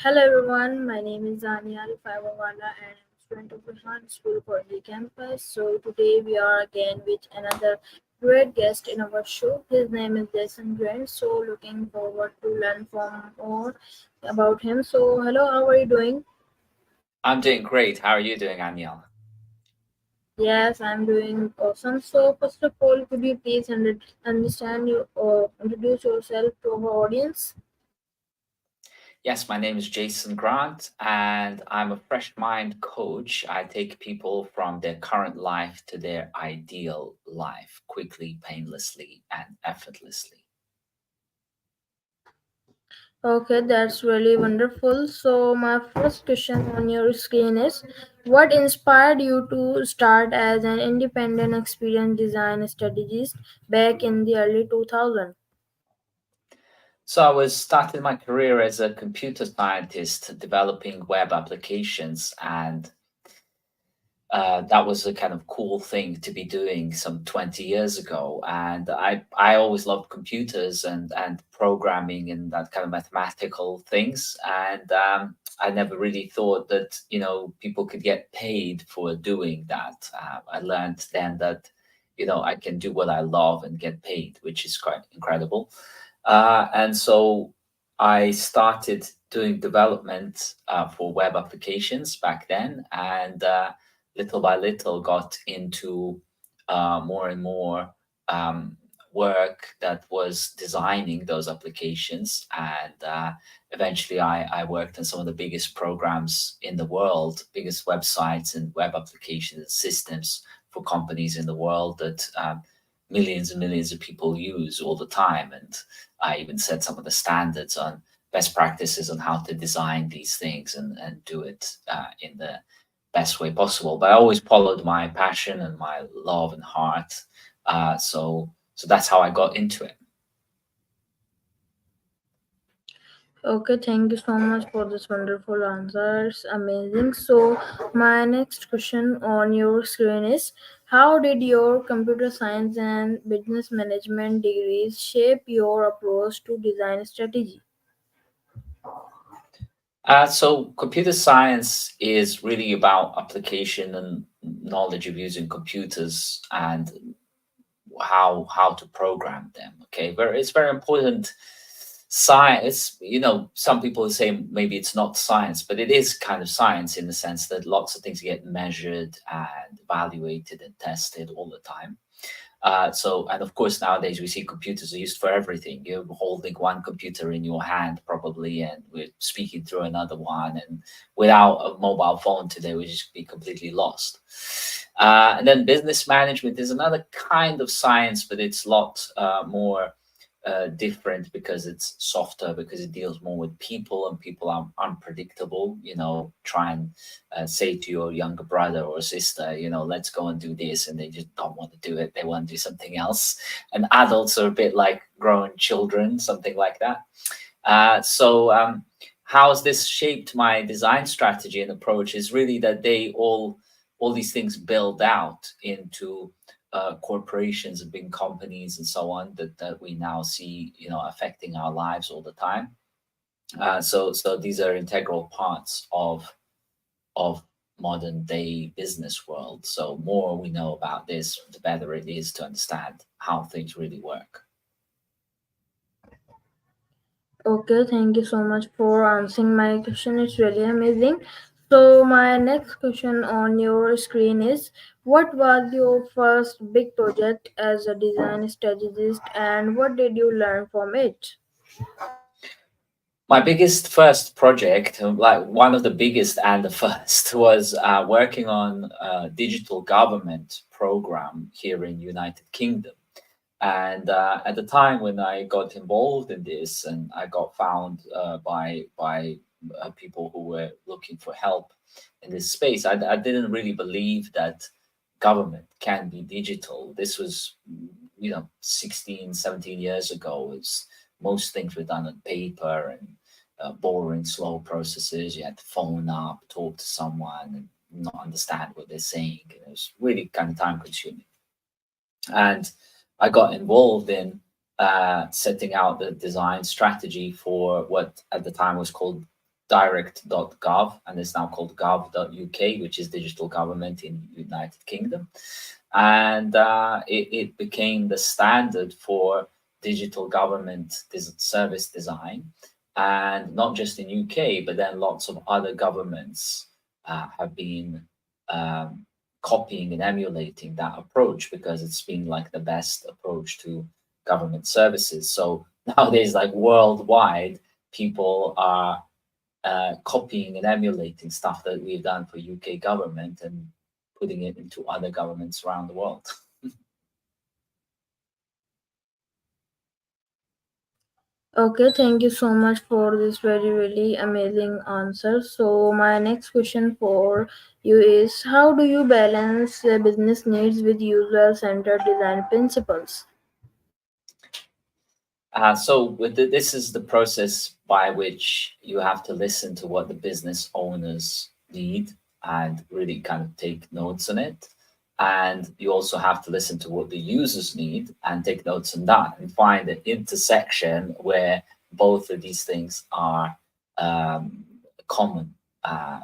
Hello everyone, my name is Daniel Faiwawala and I'm a student of Rehan School for the campus. So today we are again with another great guest in our show. His name is Jason Grant. So looking forward to learn from more about him. So hello, how are you doing? I'm doing great. How are you doing, Aniel? Yes, I'm doing awesome. So first of all, could you please understand you or introduce yourself to our audience? Yes, my name is Jason Grant, and I'm a fresh mind coach. I take people from their current life to their ideal life quickly, painlessly, and effortlessly. Okay, that's really wonderful. So, my first question on your screen is what inspired you to start as an independent experience design strategist back in the early 2000s? So I was starting my career as a computer scientist, developing web applications, and that was a kind of cool thing to be doing some 20 years ago. And I always loved computers and programming and that kind of mathematical things. And I never really thought that, people could get paid for doing that. I learned then that, I can do what I love and get paid, which is quite incredible. And so I started doing development for web applications back then. And little by little got into more and more um, work that was designing those applications. And eventually I worked on some of the biggest programs in the world, biggest websites and web application systems for companies in the world that millions and millions of people use all the time. And I even set some of the standards on best practices on how to design these things and do it in the best way possible. But I always followed my passion and my love and heart. So that's how I got into it. Okay, thank you so much for this wonderful answers. Amazing. So, my next question on your screen is how did your computer science and business management degrees shape your approach to design strategy? So computer science is really about application and knowledge of using computers and how to program them. Okay, it's very important. Science, some people say maybe it's not science, but it is kind of science in the sense that lots of things get measured and evaluated and tested all the time. And of course, nowadays we see computers are used for everything. You're holding one computer in your hand, probably, and we're speaking through another one. And without a mobile phone today, we just be completely lost. And then business management is another kind of science, but it's a lot more different because it's softer, because it deals more with people, and people are unpredictable. Try and say to your younger brother or sister, let's go and do this, and they just don't want to do it. They want to do something else. And adults are a bit like grown children, something like that. How has this shaped my design strategy and approach is really that all these things build out into corporations and big companies and so on that we now see, affecting our lives all the time. So these are integral parts of modern day business world. So more we know about this, the better it is to understand how things really work. Okay, thank you so much for answering my question. It's really amazing. So, my next question on your screen is what was your first big project as a design strategist and what did you learn from it? My biggest first project, like one of the biggest and the first, was working on a digital government program here in United Kingdom. And at the time when I got involved in this, and I got found by people who were looking for help in this space, I didn't really believe that government can be digital. This was, 16, 17 years ago. It's most things were done on paper and boring, slow processes. You had to phone up, talk to someone, and not understand what they're saying. It was really kind of time consuming. And I got involved in setting out the design strategy for what at the time was called direct.gov, and it's now called gov.uk, which is digital government in United Kingdom. And it became the standard for digital government service design, and not just in UK, but then lots of other governments have been copying and emulating that approach because it's been like the best approach to government services. So nowadays, like worldwide, people are copying and emulating stuff that we've done for UK government and putting it into other governments around the world. Okay, thank you so much for this very, really amazing answer. So, my next question for you is, how do you balance business needs with user centered design principles? So this is the process by which you have to listen to what the business owners need and really kind of take notes on it. And you also have to listen to what the users need and take notes on that and find an intersection where both of these things are common.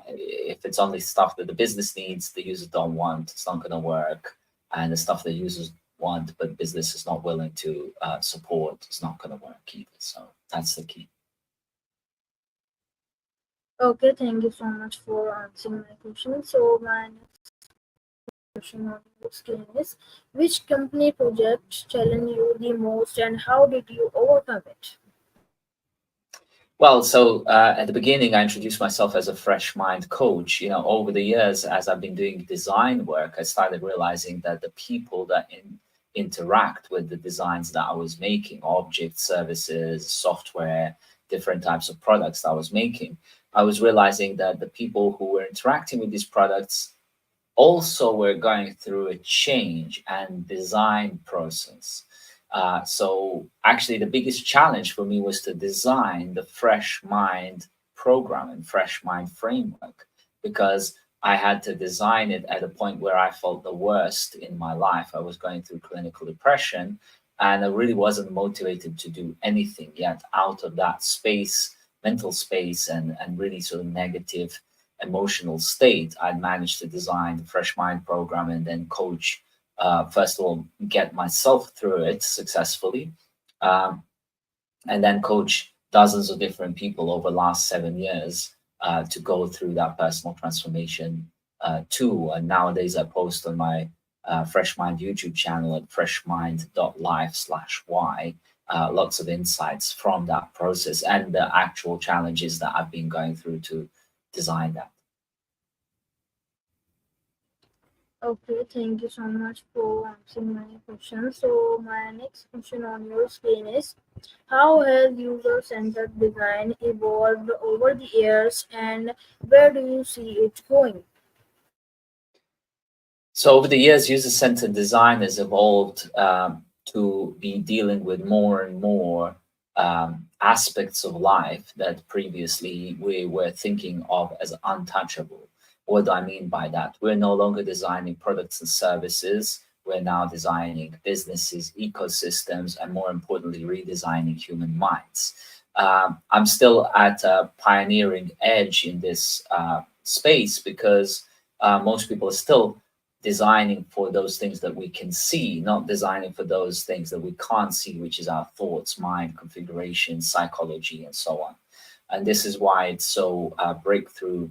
If it's only stuff that the business needs, the users don't want, it's not going to work. And the stuff that users want, but business is not willing to support, it's not going to work either. So that's the key. Okay, thank you so much for answering my question. So, my next question on your screen is, which company project challenged you the most and how did you overcome it? Well, so at the beginning, I introduced myself as a fresh mind coach. You know, over the years, as I've been doing design work, I started realizing that the people that interact with the designs that I was making, objects, services, software, different types of products that I was making, I was realizing that the people who were interacting with these products also we're going through a change and design process. So actually, the biggest challenge for me was to design the Fresh Mind program and Fresh Mind framework because I had to design it at a point where I felt the worst in my life. I was going through clinical depression and I really wasn't motivated to do anything yet out of that space, mental space, and really sort of negative emotional state. I managed to design the Fresh Mind program and then coach, first of all, get myself through it successfully, um, and then coach dozens of different people over the last 7 years to go through that personal transformation too. And nowadays I post on my Fresh Mind YouTube channel at freshmind.life/y. Lots of insights from that process and the actual challenges that I've been going through to design that. Okay, thank you so much for answering my question. So, my next question on your screen is, how has user centered design evolved over the years and where do you see it going? So over the years, user-centered design has evolved to be dealing with more and more aspects of life that previously we were thinking of as untouchable. What do I mean by that? We're no longer designing products and services. We're now designing businesses, ecosystems, and more importantly, redesigning human minds. I'm still at a pioneering edge in this space because most people are still designing for those things that we can see, not designing for those things that we can't see, which is our thoughts, mind, configuration, psychology, and so on. And this is why it's so breakthrough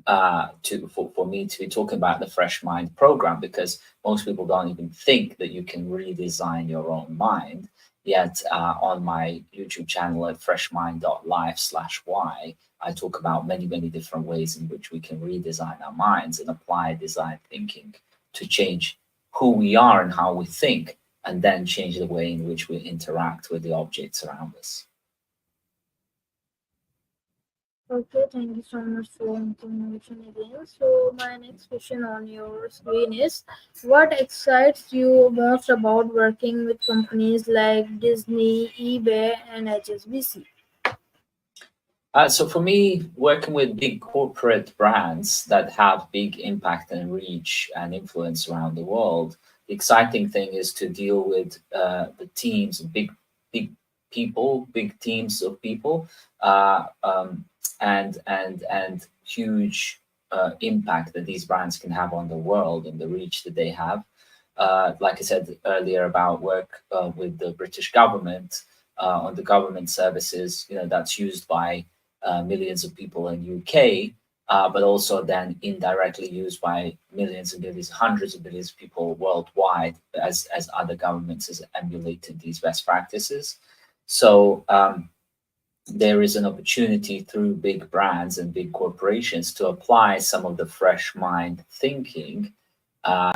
for me to be talking about the Fresh Mind program because most people don't even think that you can redesign your own mind. Yet on my YouTube channel at freshmind.life/y, I talk about many, many different ways in which we can redesign our minds and apply design thinking to change who we are and how we think, and then change the way in which we interact with the objects around us. Okay, thank you so much for information again. So, my next question on your screen is, what excites you most about working with companies like Disney, eBay, and HSBC? So for me, working with big corporate brands that have big impact and reach and influence around the world, the exciting thing is to deal with the teams, big people, big teams of people, uh, um, and huge impact that these brands can have on the world and the reach that they have. Like I said earlier about work with the British government on the government services, that's used by millions of people in UK, but also then indirectly used by millions and millions, hundreds of millions of people worldwide as other governments has emulated these best practices. So there is an opportunity through big brands and big corporations to apply some of the fresh mind thinking uh,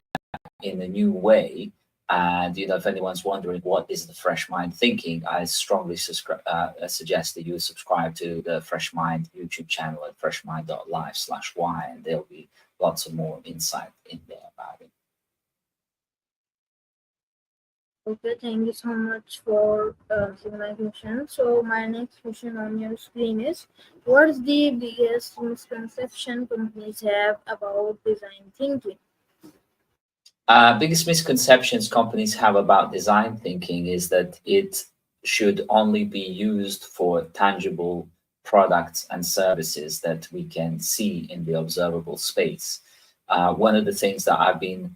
in a new way. And if anyone's wondering what is the Fresh Mind thinking, I strongly suggest that you subscribe to the Fresh Mind YouTube channel at freshmind.live/y, and there'll be lots of more insight in there about it. Okay, thank you so much for answering my question. So my next question on your screen is, what's the biggest misconception companies have about design thinking? Biggest misconceptions companies have about design thinking is that it should only be used for tangible products and services that we can see in the observable space. One of the things that I've been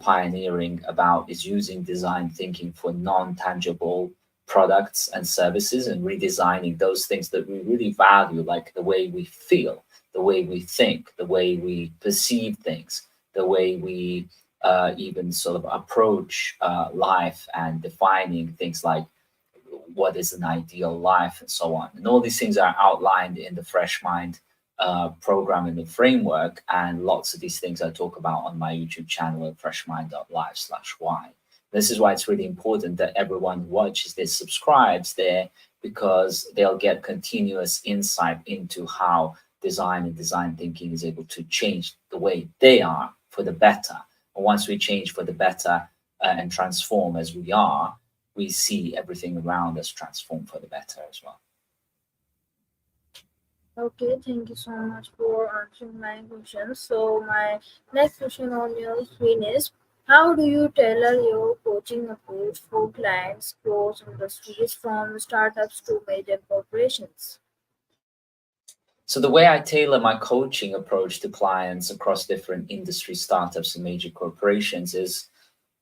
pioneering about is using design thinking for non tangible products and services and redesigning those things that we really value, like the way we feel, the way we think, the way we perceive things, the way we even sort of approach life and defining things like what is an ideal life and so on. And all these things are outlined in the Fresh Mind program and the framework. And lots of these things I talk about on my YouTube channel at freshmind.live/y. This is why it's really important that everyone who watches this subscribes there, because they'll get continuous insight into how design and design thinking is able to change the way they are for the better. And once we change for the better and transform as we are, we see everything around us transform for the better as well. Okay, thank you so much for answering my question. So my next question on your screen is, how do you tailor your coaching approach for clients across industries from startups to major corporations? So the way I tailor my coaching approach to clients across different industry startups and major corporations is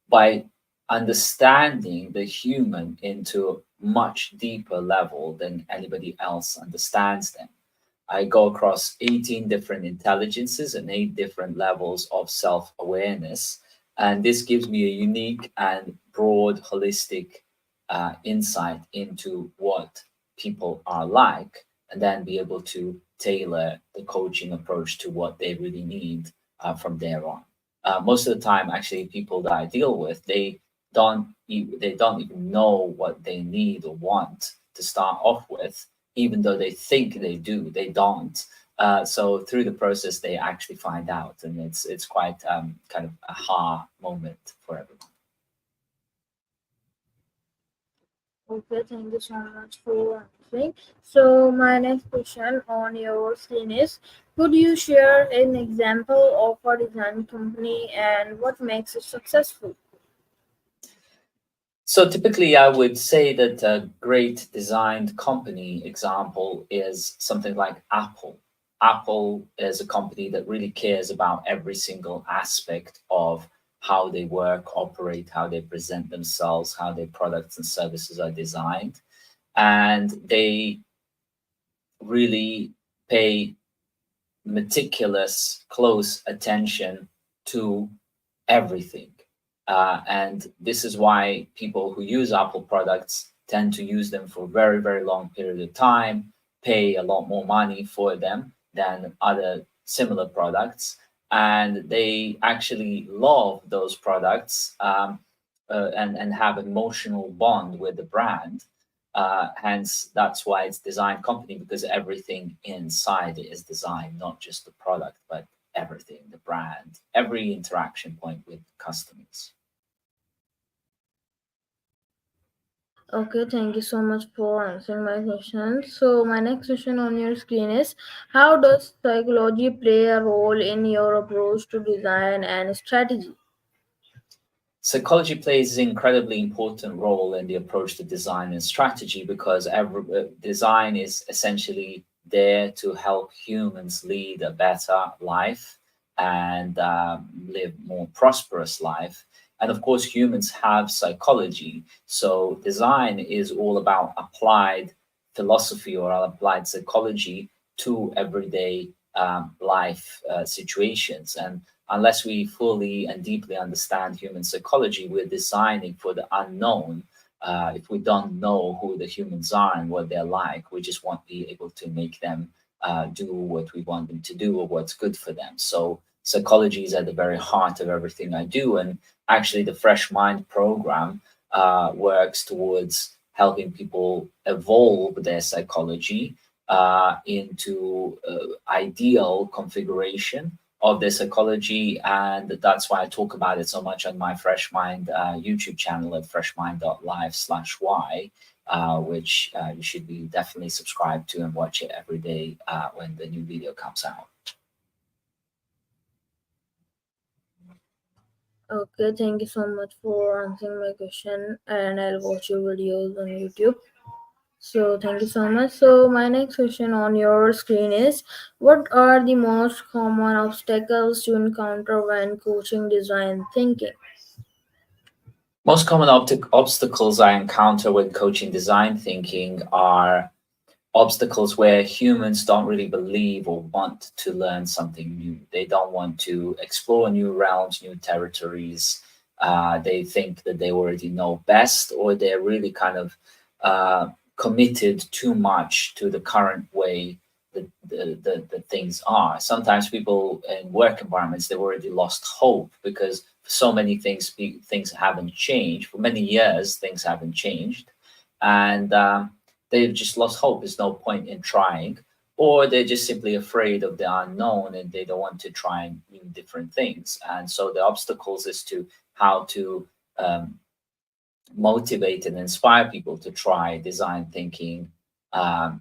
by understanding the human into a much deeper level than anybody else understands them. I go across 18 different intelligences and 8 different levels of self awareness. And this gives me a unique and broad, holistic insight into what people are like, and then be able to tailor the coaching approach to what they really need from there on. Most of the time, actually, people that I deal with, they don't even know what they need or want to start off with, even though they think they do, they don't. So through the process, they actually find out, and it's quite kind of a aha moment for everyone. Okay, thank you so much for answering. So my next question on your screen is, could you share an example of a design company and what makes it successful? So typically, I would say that a great designed company example is something like Apple. Apple is a company that really cares about every single aspect of how they work, operate, how they present themselves, how their products and services are designed. And they really pay meticulous, close attention to everything. And this is why people who use Apple products tend to use them for a very, very long period of time, pay a lot more money for them than other similar products. And they actually love those products and have emotional bond with the brand. Hence, that's why it's design company, because everything inside it is designed, not just the product, but everything, the brand, every interaction point with customers. Okay, thank you so much for answering my question. So my next question on your screen is, how does psychology play a role in your approach to design and strategy? Psychology plays an incredibly important role in the approach to design and strategy because design is essentially there to help humans lead a better life and live more prosperous life. And of course, humans have psychology. So design is all about applied philosophy or applied psychology to everyday life situations. And unless we fully and deeply understand human psychology, we're designing for the unknown. If we don't know who the humans are and what they're like, we just won't be able to make them do what we want them to do or what's good for them. So, psychology is at the very heart of everything I do. And actually, the Fresh Mind program works towards helping people evolve their psychology into ideal configuration of their psychology. And that's why I talk about it so much on my Fresh Mind YouTube channel at freshmind.live/y, which you should be definitely subscribed to and watch it every day when the new video comes out. Okay, thank you so much for answering my question, and I'll watch your videos on YouTube. So, thank you so much. So, my next question on your screen is, what are the most common obstacles you encounter when coaching design thinking? Most common obstacles I encounter when coaching design thinking are obstacles where humans don't really believe or want to learn something new. They don't want to explore new realms, new territories. They think that they already know best, or they're really kind of committed too much to the current way that the things are. Sometimes people in work environments, they've already lost hope because so many things haven't changed. For many years, things haven't changed. And they've just lost hope. There's no point in trying, or they're just simply afraid of the unknown and they don't want to try new different things. And so the obstacles is to how to um, motivate and inspire people to try design thinking um,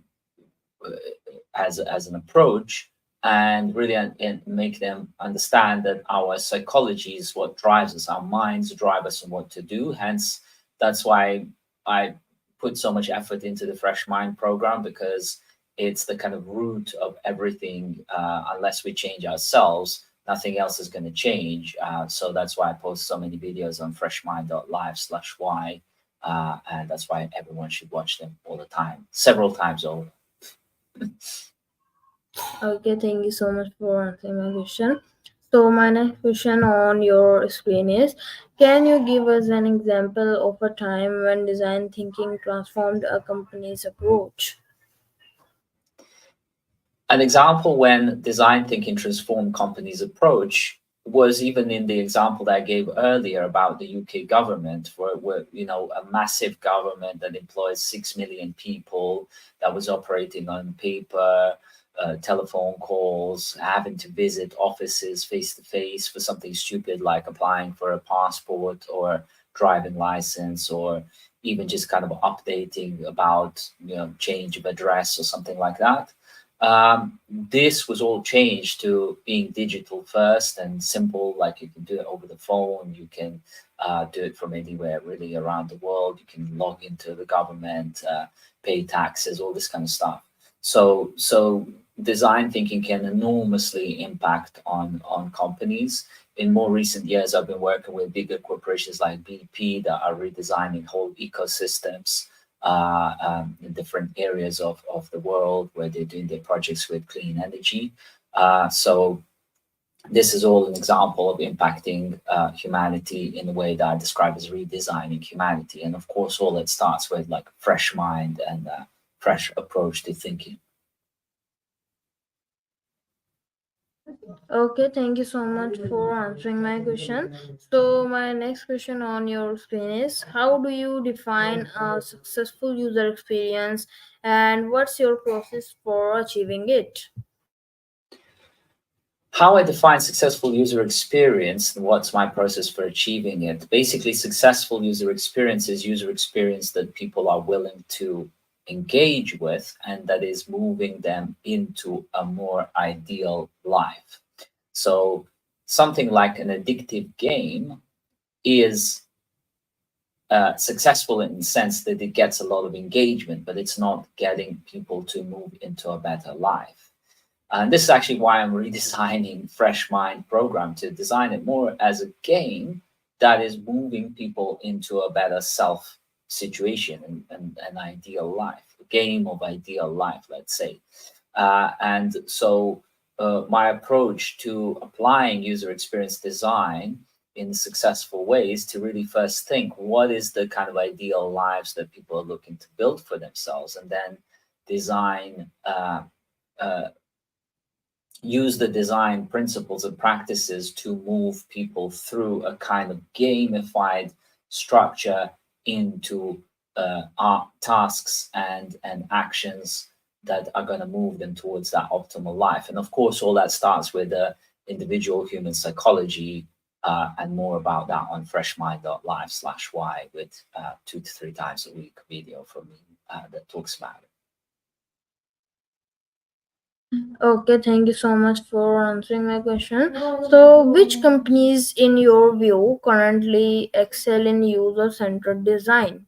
as an approach, and really and make them understand that our psychology is what drives us, our minds drive us on what to do. Hence, that's why I put so much effort into the Fresh Mind program, because it's the kind of root of everything. Unless we change ourselves, nothing else is going to change. So that's why I post so many videos on freshmind.live/y, and that's why everyone should watch them all the time, several times over. Okay, thank you so much for answering my question. So, my next question on your screen is, can you give us an example of a time when design thinking transformed a company's approach? An example when design thinking transformed companies' approach was even in the example that I gave earlier about the UK government, where a massive government that employs 6 million people, that was operating on paper, telephone calls, having to visit offices face to face for something stupid like applying for a passport or driving license, or even just kind of updating about change of address or something like that. This was all changed to being digital first and simple. Like, you can do it over the phone, you can do it from anywhere really around the world. You can log into the government, pay taxes, all this kind of stuff. So design thinking can enormously impact on companies. In more recent years, I've been working with bigger corporations like BP that are redesigning whole ecosystems in different areas of the world where they're doing their projects with clean energy. So this is all an example of impacting humanity in a way that I describe as redesigning humanity. And of course, all it starts with like fresh mind and fresh approach to thinking. Okay, thank you so much for answering my question. So, my next question on your screen is, how do you define a successful user experience, and what's your process for achieving it? How I define successful user experience and what's my process for achieving it. Basically, successful user experience is user experience that people are willing to engage with and that is moving them into a more ideal life. So, something like an addictive game is successful in the sense that it gets a lot of engagement, but it's not getting people to move into a better life. And this is actually why I'm redesigning Fresh Mind program to design it more as a game that is moving people into a better self situation and an ideal life, a game of ideal life, let's say. And so my approach to applying user experience design in successful ways to really first think what is the kind of ideal lives that people are looking to build for themselves, and then design uh, use the design principles and practices to move people through a kind of gamified structure into tasks and actions that are going to move them towards that optimal life. And of course, all that starts with the individual human psychology, and more about that on freshmind.live/y with 2 to 3 times a week video from me that talks about it. Okay, thank you so much for answering my question. So, which companies, in your view, currently excel in user centered design?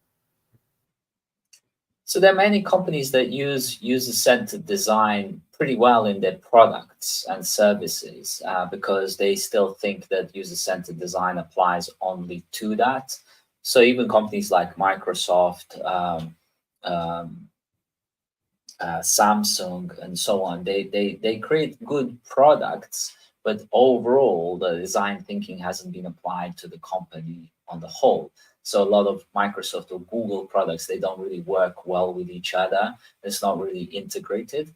So there are many companies that use user-centered design pretty well in their products and services, because they still think that user-centered design applies only to that. So even companies like Microsoft, um, Samsung, and so on, they create good products, but overall, the design thinking hasn't been applied to the company on the whole. So a lot of Microsoft or Google products, they don't really work well with each other. It's not really integrated.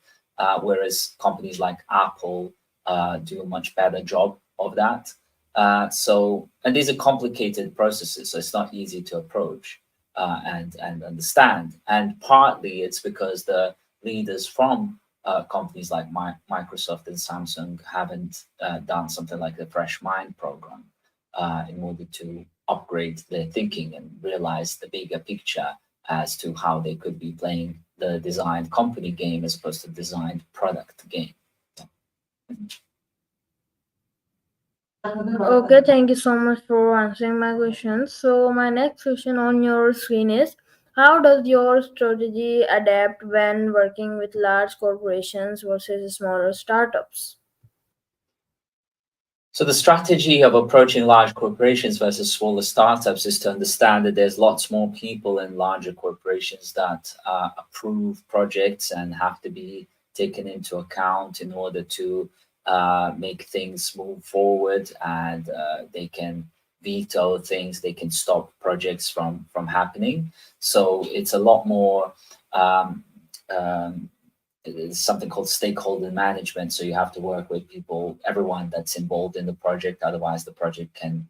Whereas companies like Apple do a much better job of that. And these are complicated processes, so it's not easy to approach and understand. And partly it's because the leaders from companies like Microsoft and Samsung haven't done something like the Fresh Mind program in order to upgrade their thinking and realize the bigger picture as to how they could be playing the designed company game as opposed to designed product game. Okay, thank you so much for answering my question. So, my next question on your screen is, how does your strategy adapt when working with large corporations versus smaller startups? So the strategy of approaching large corporations versus smaller startups is to understand that there's lots more people in larger corporations that approve projects and have to be taken into account in order to make things move forward, and they can veto things, they can stop projects from happening. So it's a lot more um, um, it's something called stakeholder management. So you have to work with people, everyone that's involved in the project. Otherwise, the project can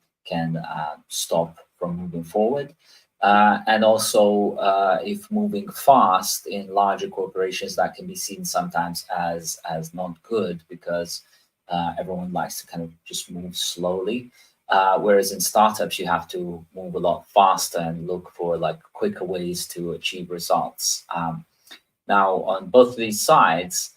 stop from moving forward. And also, if moving fast in larger corporations, that can be seen sometimes as not good because everyone likes to kind of just move slowly. Whereas in startups, you have to move a lot faster and look for like quicker ways to achieve results. Now, on both of these sides,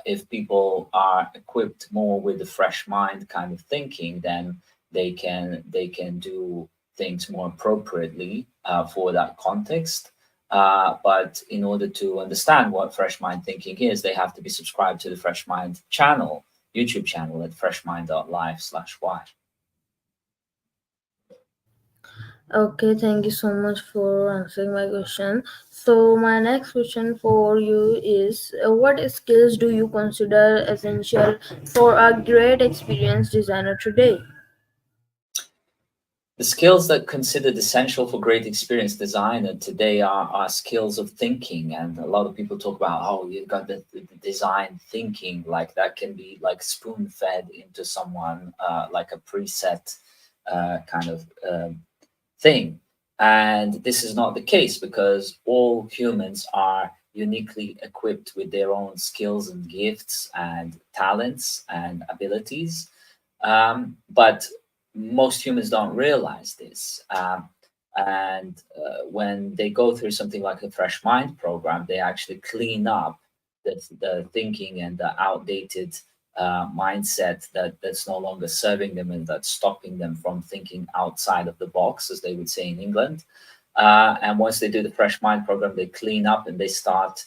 if people are equipped more with the fresh mind kind of thinking, then they can do things more appropriately for that context. But in order to understand what fresh mind thinking is, they have to be subscribed to the Fresh Mind channel, YouTube channel at freshmind.live/y. Okay, thank you so much for answering my question. So, my next question for you is, what skills do you consider essential for a great experience designer today? The skills that considered essential for great experience designer today are skills of thinking. And a lot of people talk about, oh, you've got the design thinking, like that can be like spoon fed into someone, like a preset kind of thing. And this is not the case because all humans are uniquely equipped with their own skills and gifts and talents and abilities. But most humans don't realize this. And when they go through something like a Fresh Mind program, they actually clean up the thinking and the outdated mindset that's no longer serving them and that's stopping them from thinking outside of the box, as they would say in England. And once they do the Fresh Mind program, they clean up and they start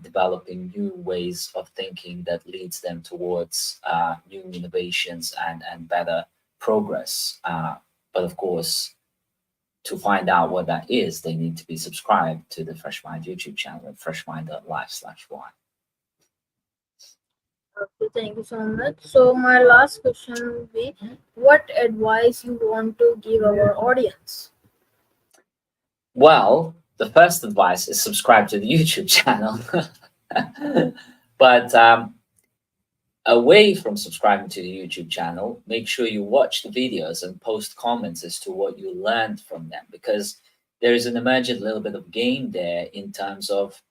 developing new ways of thinking that leads them towards new innovations and better progress. But of course, to find out what that is, they need to be subscribed to the Fresh Mind YouTube channel at freshmind.life/why. Okay, thank you so much. So my last question will be, what advice you want to give our audience? Well, the first advice is subscribe to the YouTube channel. But away from subscribing to the YouTube channel, make sure you watch the videos and post comments as to what you learned from them, because there is an emergent little bit of game there in terms of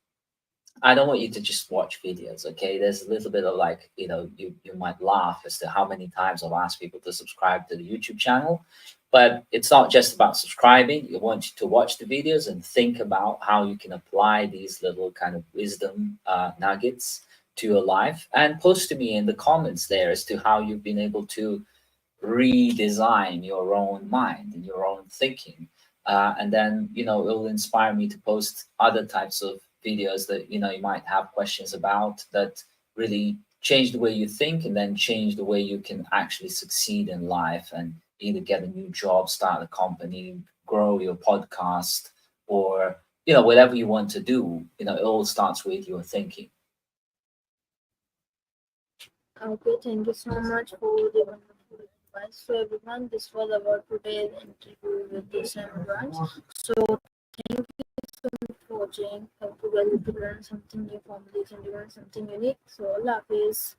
I don't want you to just watch videos, okay? There's a little bit of like, you might laugh as to how many times I've asked people to subscribe to the YouTube channel, but it's not just about subscribing. You want you to watch the videos and think about how you can apply these little kind of wisdom nuggets to your life and post to me in the comments there as to how you've been able to redesign your own mind and your own thinking. And then, it will inspire me to post other types of videos that, you might have questions about that really change the way you think and then change the way you can actually succeed in life and either get a new job, start a company, grow your podcast, or, whatever you want to do, it all starts with your thinking. Okay, thank you so much for the wonderful advice. So everyone, this was our today's interview with this everyone. So thank you so much for watching. Hope you guys will learn something new from this and learn something unique. So Allah Hafiz.